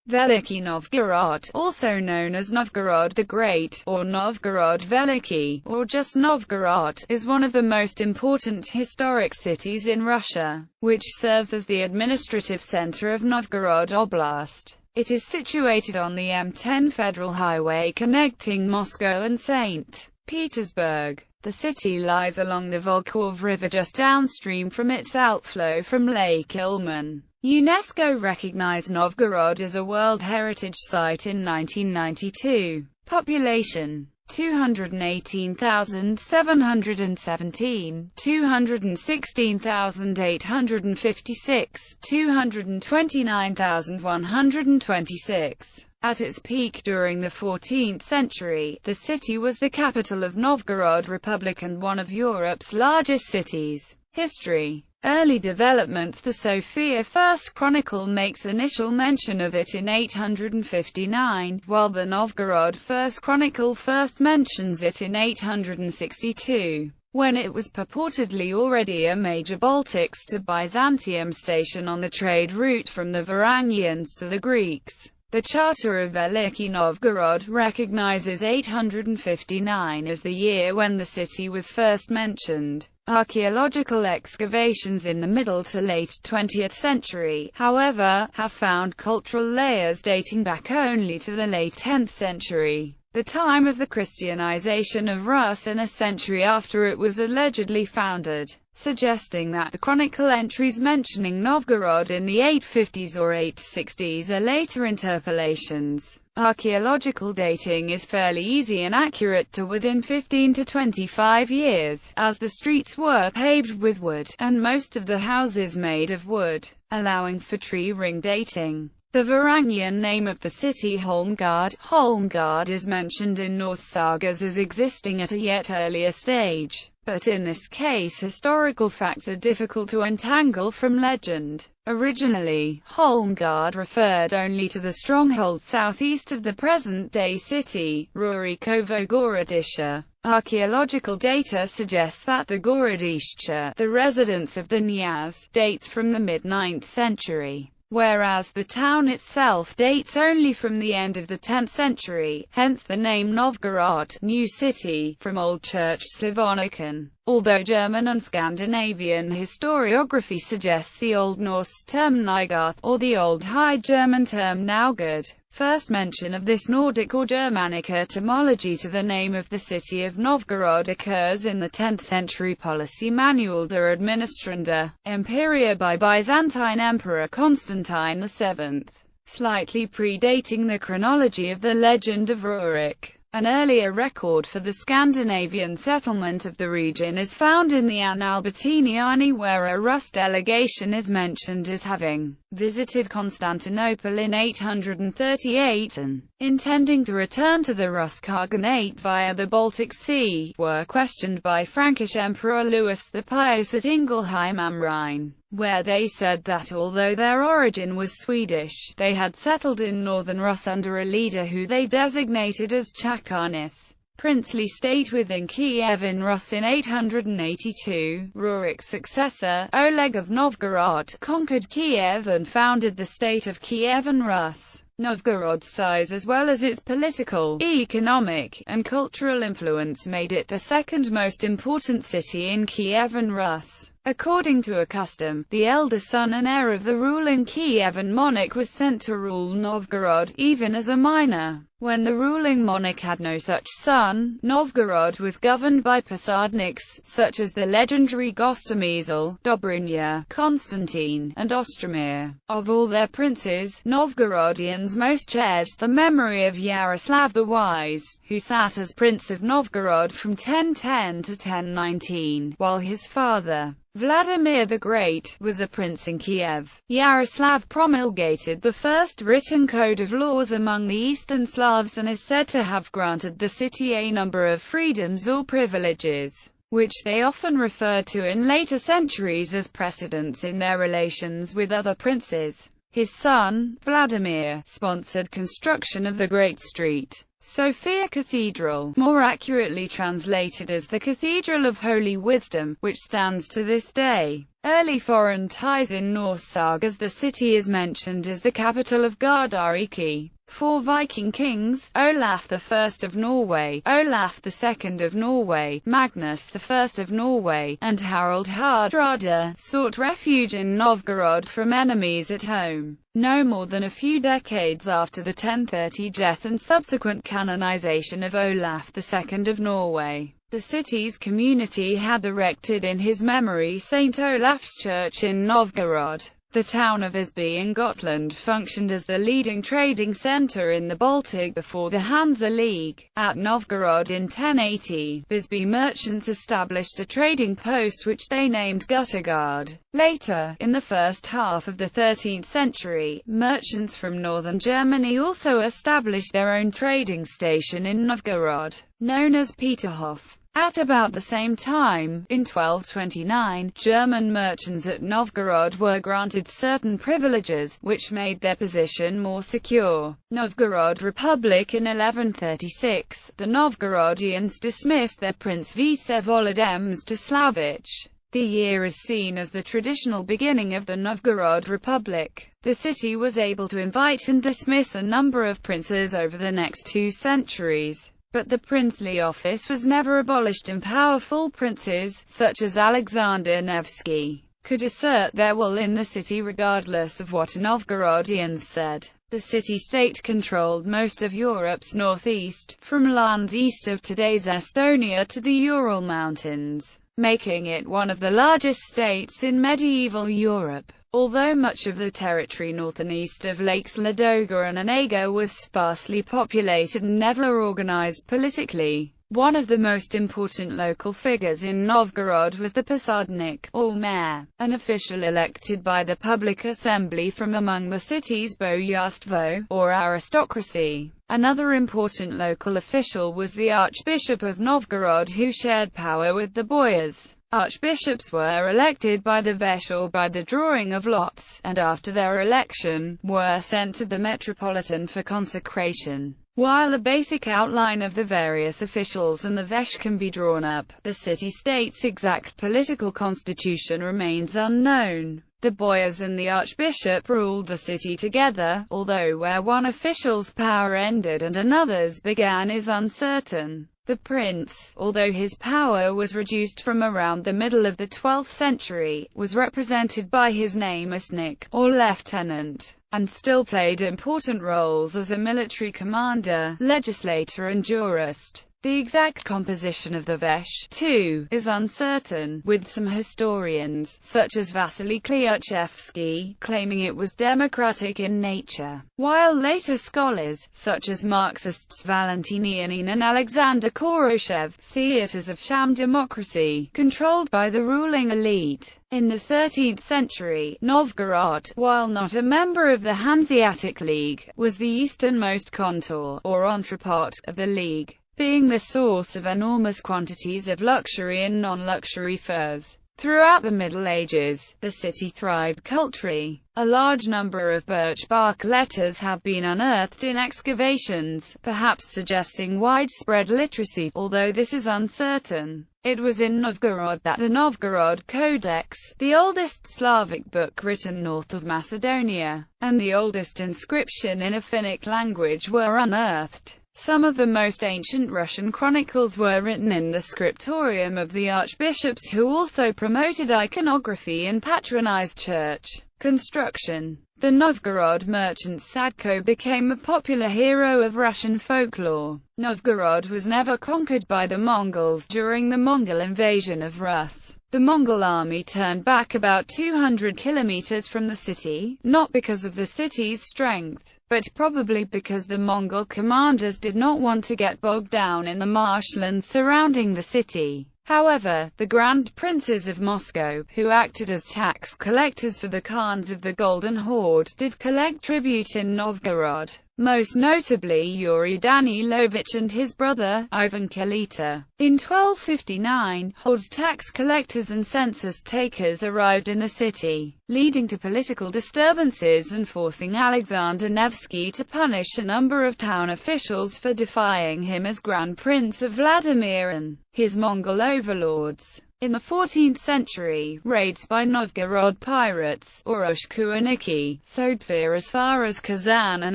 Veliky Novgorod, also known as Novgorod the Great, or Novgorod Veliky, or just Novgorod, is one of the most important historic cities in Russia, which serves as the administrative center of Novgorod Oblast. It is situated on the M10 federal highway connecting Moscow and St. Petersburg. The city lies along the Volkhov River just downstream from its outflow from Lake Ilmen. UNESCO recognized Novgorod as a World Heritage Site in 1992. Population: 218,717, 216,856, 229,126. At its peak during the 14th century, the city was the capital of Novgorod Republic and one of Europe's largest cities. History. Early developments. The Sophia First Chronicle makes initial mention of it in 859, while the Novgorod First Chronicle first mentions it in 862, when it was purportedly already a major Baltics to Byzantium station on the trade route from the Varangians to the Greeks. The Charter of Veliky Novgorod recognizes 859 as the year when the city was first mentioned. Archaeological excavations in the middle to late 20th century, however, have found cultural layers dating back only to the late 10th century, the time of the Christianization of Rus, and a century after it was allegedly founded, suggesting that the chronicle entries mentioning Novgorod in the 850s or 860s are later interpolations. Archaeological dating is fairly easy and accurate to within 15 to 25 years, as the streets were paved with wood, and most of the houses made of wood, allowing for tree ring dating. The Varangian name of the city, Holmgard, is mentioned in Norse sagas as existing at a yet earlier stage, but in this case historical facts are difficult to untangle from legend. Originally, Holmgard referred only to the stronghold southeast of the present-day city, Rurikovo-Gorodisha. Archaeological data suggests that the Gorodishcha, the residence of the Knyaz, dates from the mid-9th century, whereas the town itself dates only from the end of the 10th century, hence the name Novgorod, New City, from Old Church Slavonican. Although German and Scandinavian historiography suggests the Old Norse term Nygarth, or the Old High German term Naugard. First mention of this Nordic or Germanic etymology to the name of the city of Novgorod occurs in the 10th century policy manual De Administranda Imperia by Byzantine Emperor Constantine VII, slightly predating the chronology of the legend of Rurik. An earlier record for the Scandinavian settlement of the region is found in the Anne Albertiniani, where a Rus delegation is mentioned as having visited Constantinople in 838 and, intending to return to the Rus Khaganate via the Baltic Sea, were questioned by Frankish Emperor Louis the Pious at Ingelheim am Rhine, where they said that although their origin was Swedish, they had settled in northern Rus under a leader who they designated as Chakarnis, princely state within Kiev in Rus. In 882, Rurik's successor, Oleg of Novgorod, conquered Kiev and founded the state of Kievan Rus. Novgorod's size as well as its political, economic, and cultural influence made it the second most important city in Kievan Rus. According to a custom, the elder son and heir of the ruling Kievan monarch was sent to rule Novgorod, even as a minor. When the ruling monarch had no such son, Novgorod was governed by posadniks, such as the legendary Gostomysl, Dobrynya, Constantine, and Ostromir. Of all their princes, Novgorodians most cherished the memory of Yaroslav the Wise, who sat as Prince of Novgorod from 1010 to 1019, while his father, Vladimir the Great, was a prince in Kiev. Yaroslav promulgated the first written code of laws among the Eastern Slavs and is said to have granted the city a number of freedoms or privileges, which they often referred to in later centuries as precedents in their relations with other princes. His son, Vladimir, sponsored construction of the Great Street, Sophia Cathedral, more accurately translated as the Cathedral of Holy Wisdom, which stands to this day. Early foreign ties in Norse sagas. The city is mentioned as the capital of Gardariki. Four Viking kings, Olaf I of Norway, Olaf II of Norway, Magnus I of Norway, and Harald Hardrada, sought refuge in Novgorod from enemies at home. No more than a few decades after the 1030 death and subsequent canonization of Olaf II of Norway, the city's community had erected in his memory St. Olaf's Church in Novgorod. The town of Visby in Gotland functioned as the leading trading center in the Baltic before the Hansa League. At Novgorod in 1080, Visby merchants established a trading post which they named Guttegard. Later, in the first half of the 13th century, merchants from northern Germany also established their own trading station in Novgorod, known as Peterhof. At about the same time, in 1229, German merchants at Novgorod were granted certain privileges, which made their position more secure. Novgorod Republic in 1136, the Novgorodians dismissed their Prince Vsevolod Mstislavich. The year is seen as the traditional beginning of the Novgorod Republic. The city was able to invite and dismiss a number of princes over the next 2 centuries. But the princely office was never abolished, and powerful princes, such as Alexander Nevsky, could assert their will in the city regardless of what Novgorodians said. The city-state controlled most of Europe's northeast, from lands east of today's Estonia to the Ural Mountains, making it one of the largest states in medieval Europe. Although much of the territory north and east of Lakes Ladoga and Onega was sparsely populated and never organized politically, one of the most important local figures in Novgorod was the posadnik, or mayor, an official elected by the public assembly from among the city's boyarstvo, or aristocracy. Another important local official was the Archbishop of Novgorod, who shared power with the boyars. Archbishops were elected by the Vesh or by the drawing of lots, and after their election, were sent to the Metropolitan for consecration. While a basic outline of the various officials and the Vesh can be drawn up, the city-state's exact political constitution remains unknown. The boyars and the archbishop ruled the city together, although where one official's power ended and another's began is uncertain. The prince, although his power was reduced from around the middle of the 12th century, was represented by his namestnik, or lieutenant, and still played important roles as a military commander, legislator and jurist. The exact composition of the Vesh, too, is uncertain, with some historians, such as Vasily Klyuchevsky, claiming it was democratic in nature, while later scholars, such as Marxists Valentin Yanin and Alexander Koroshev, see it as a sham democracy, controlled by the ruling elite. In the 13th century, Novgorod, while not a member of the Hanseatic League, was the easternmost contour, or entrepot, of the League, being the source of enormous quantities of luxury and non-luxury furs. Throughout the Middle Ages, the city thrived culturally. A large number of birch bark letters have been unearthed in excavations, perhaps suggesting widespread literacy, although this is uncertain. It was in Novgorod that the Novgorod Codex, the oldest Slavic book written north of Macedonia, and the oldest inscription in a Finnic language were unearthed. Some of the most ancient Russian chronicles were written in the scriptorium of the archbishops, who also promoted iconography and patronized church construction. The Novgorod merchant Sadko became a popular hero of Russian folklore. Novgorod was never conquered by the Mongols. During the Mongol invasion of Rus, the Mongol army turned back about 200 kilometers from the city, not because of the city's strength, but probably because the Mongol commanders did not want to get bogged down in the marshlands surrounding the city. However, the Grand Princes of Moscow, who acted as tax collectors for the Khans of the Golden Horde, did collect tribute in Novgorod. most notably Yuri Danilovich and his brother, Ivan Kalita. In 1259, hordes tax collectors and census takers arrived in the city, leading to political disturbances and forcing Alexander Nevsky to punish a number of town officials for defying him as Grand Prince of Vladimir and his Mongol overlords. In the 14th century, raids by Novgorod pirates, or Oshkuaniki, sowed fear as far as Kazan and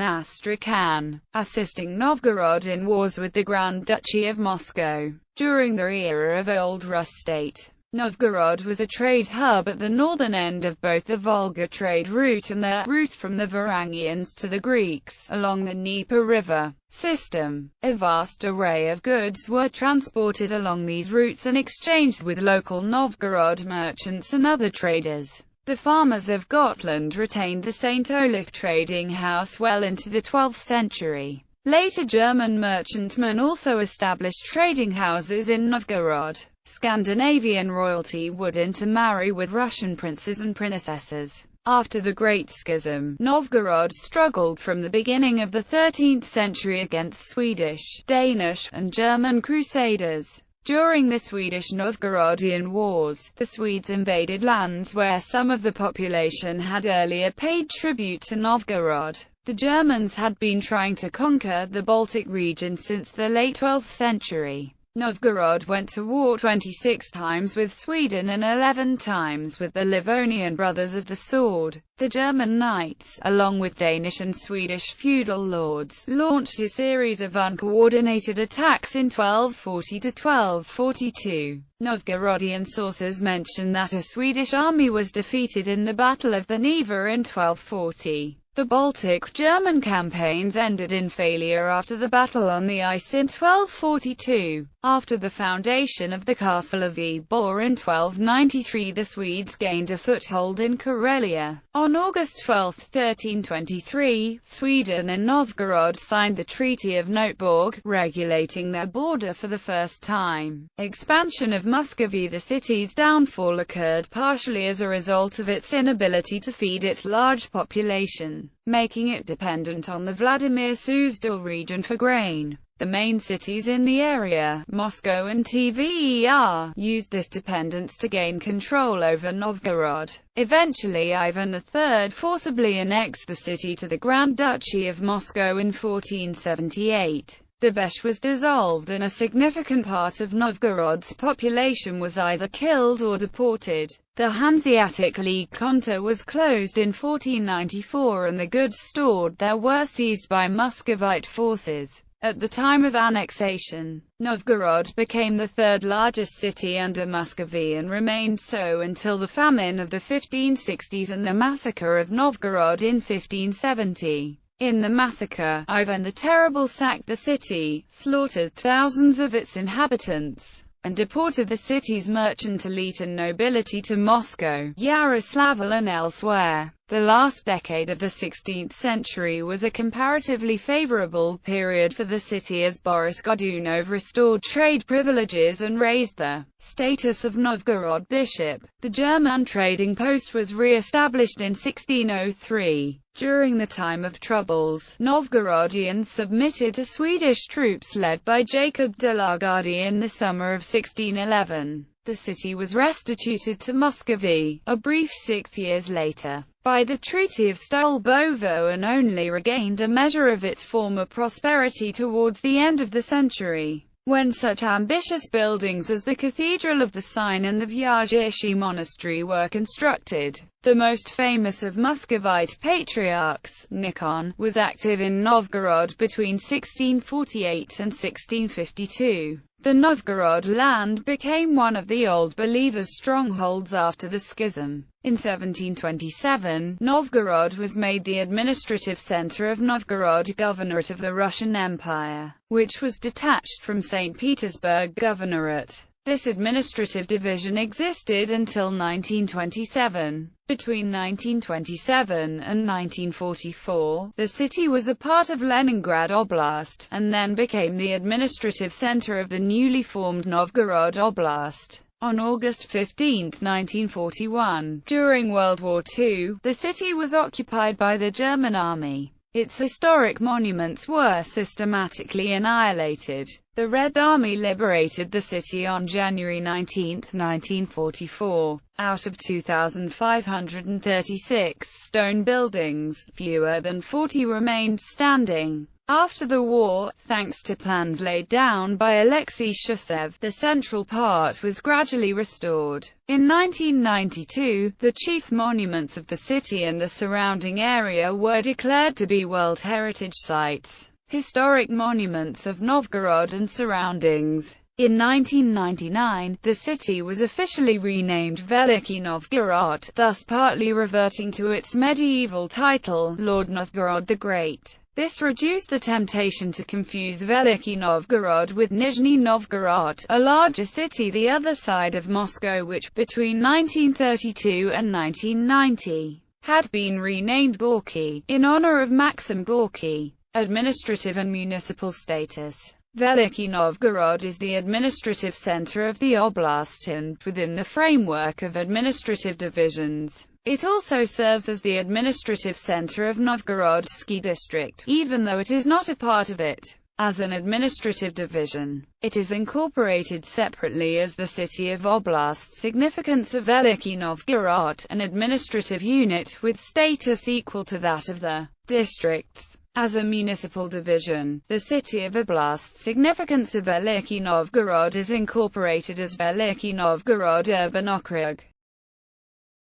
Astrakhan, assisting Novgorod in wars with the Grand Duchy of Moscow. During the era of Old Rus state, Novgorod was a trade hub at the northern end of both the Volga trade route and the route from the Varangians to the Greeks, along the Dnieper River system. A vast array of goods were transported along these routes and exchanged with local Novgorod merchants and other traders. The farmers of Gotland retained the St. Olaf trading house well into the 12th century. Later German merchantmen also established trading houses in Novgorod. Scandinavian royalty would intermarry with Russian princes and princesses. After the Great Schism, Novgorod struggled from the beginning of the 13th century against Swedish, Danish, and German crusaders. During the Swedish-Novgorodian Wars, the Swedes invaded lands where some of the population had earlier paid tribute to Novgorod. The Germans had been trying to conquer the Baltic region since the late 12th century. Novgorod went to war 26 times with Sweden and 11 times with the Livonian Brothers of the Sword. The German knights, along with Danish and Swedish feudal lords, launched a series of uncoordinated attacks in 1240 to 1242. Novgorodian sources mention that a Swedish army was defeated in the Battle of the Neva in 1240. The Baltic German campaigns ended in failure after the battle on the ice in 1242. After the foundation of the castle of Ybor in 1293, the Swedes gained a foothold in Karelia. On August 12, 1323, Sweden and Novgorod signed the Treaty of Noteborg, regulating their border for the first time. Expansion of Muscovy. The city's downfall occurred partially as a result of its inability to feed its large population, making it dependent on the Vladimir Suzdal region for grain. The main cities in the area, Moscow and Tver, used this dependence to gain control over Novgorod. Eventually Ivan III forcibly annexed the city to the Grand Duchy of Moscow in 1478. The Vesh was dissolved and a significant part of Novgorod's population was either killed or deported. The Hanseatic League Konto was closed in 1494 and the goods stored there were seized by Muscovite forces. At the time of annexation, Novgorod became the third largest city under Muscovy and remained so until the famine of the 1560s and the Massacre of Novgorod in 1570. In the massacre, Ivan the Terrible sacked the city, slaughtered thousands of its inhabitants, and deported the city's merchant elite and nobility to Moscow, Yaroslavl and elsewhere. The last decade of the 16th century was a comparatively favorable period for the city as Boris Godunov restored trade privileges and raised the status of Novgorod bishop. The German trading post was re-established in 1603. During the time of troubles, Novgorodians submitted to Swedish troops led by Jacob de la Gardie in the summer of 1611. The city was restituted to Muscovy, a brief 6 years later, by the Treaty of Stolbovo and only regained a measure of its former prosperity towards the end of the century, when such ambitious buildings as the Cathedral of the Sign and the Vyazhishi Monastery were constructed. The most famous of Muscovite patriarchs, Nikon, was active in Novgorod between 1648 and 1652. The Novgorod land became one of the Old Believers' strongholds after the schism. In 1727, Novgorod was made the administrative center of Novgorod Governorate of the Russian Empire, which was detached from St. Petersburg Governorate. This administrative division existed until 1927. Between 1927 and 1944, the city was a part of Leningrad Oblast, and then became the administrative center of the newly formed Novgorod Oblast. On August 15, 1941, during World War II, the city was occupied by the German army. Its historic monuments were systematically annihilated. The Red Army liberated the city on January 19, 1944. Out of 2,536 stone buildings, fewer than 40 remained standing. After the war, thanks to plans laid down by Alexei Shushev, the central part was gradually restored. In 1992, the chief monuments of the city and the surrounding area were declared to be World Heritage Sites. Historic monuments of Novgorod and surroundings. In 1999, the city was officially renamed Veliky Novgorod, thus partly reverting to its medieval title, Lord Novgorod the Great. This reduced the temptation to confuse Veliky Novgorod with Nizhny Novgorod, a larger city the other side of Moscow which, between 1932 and 1990, had been renamed Gorky, in honor of Maxim Gorky. Administrative and municipal status. Veliky Novgorod is the administrative center of the oblast and, within the framework of administrative divisions, it also serves as the administrative center of Novgorodsky district, even though it is not a part of it. As an administrative division, it is incorporated separately as the city of oblast significance of Veliky Novgorod, an administrative unit with status equal to that of the districts. As a municipal division, the city of oblast significance of Veliky Novgorod is incorporated as Veliky Novgorod Urban Okrug.